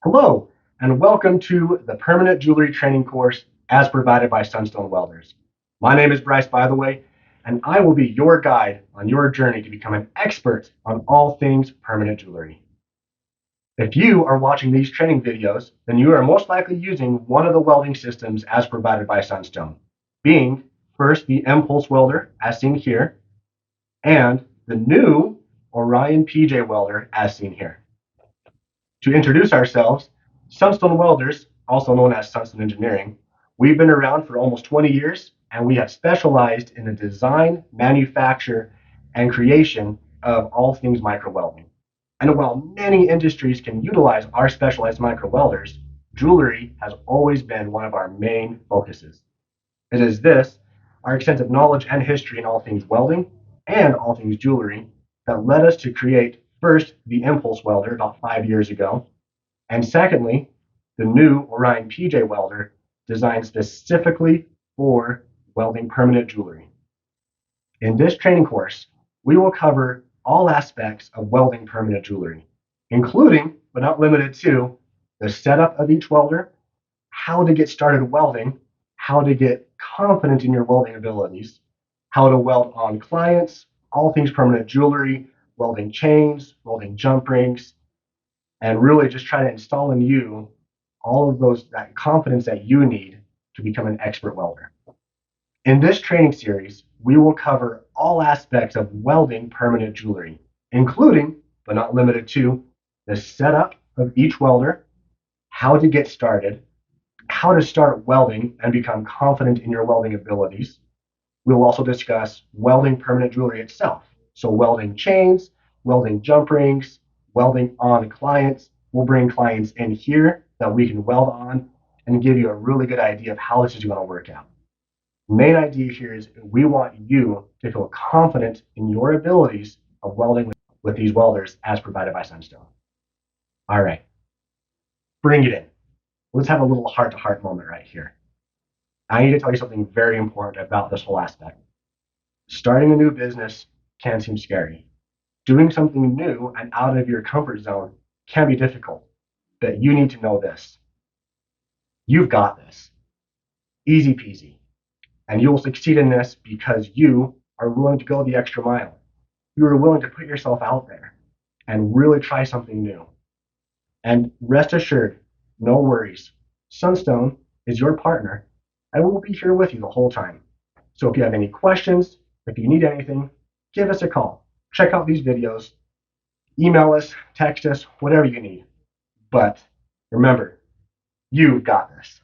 Hello, and welcome to the Permanent Jewelry Training course as provided by Sunstone Welders. My name is Bryce, by the way, and I will be your guide on your journey to become an expert on all things permanent jewelry. If you are watching these training videos, then you are most likely using one of the welding systems as provided by Sunstone, being first the impulse welder, as seen here, and the new Orion PJ welder, as seen here. To introduce ourselves, Sunstone Welders, also known as Sunstone Engineering, we've been around for almost 20 years, and we have specialized in the design, manufacture, and creation of all things micro welding. And while many industries can utilize our specialized micro welders, jewelry has always been one of our main focuses. It is this, our extensive knowledge and history in all things welding and all things jewelry, that led us to create first the impulse welder about 5 years ago, and secondly, the new Orion PJ welder designed specifically for welding permanent jewelry. In this training course, we will cover all aspects of welding permanent jewelry, including, but not limited to, the setup of each welder, how to get started welding, how to get confident in your welding abilities, how to weld on clients, all things permanent jewelry, welding chains, welding jump rings, and really just try to install in you all of that confidence that you need to become an expert welder. In this training series, we will cover all aspects of welding permanent jewelry, including, but not limited to, the setup of each welder, how to get started, how to start welding and become confident in your welding abilities. We will also discuss welding permanent jewelry itself. So welding chains, welding jump rings, welding on clients. We'll bring clients in here that we can weld on and give you a really good idea of how this is going to work out. The main idea here is we want you to feel confident in your abilities of welding with these welders as provided by Sunstone. All right, bring it in. Let's have a little heart-to-heart moment right here. I need to tell you something very important about this whole aspect. Starting a new business can seem scary. Doing something new and out of your comfort zone can be difficult, but you need to know this. You've got this. Easy peasy. And you will succeed in this because you are willing to go the extra mile. You are willing to put yourself out there and really try something new. And rest assured, no worries. Sunstone is your partner, and we'll be here with you the whole time. So if you have any questions, if you need anything, give us a call. Check out these videos, email us, text us, whatever you need. But remember, you've got this.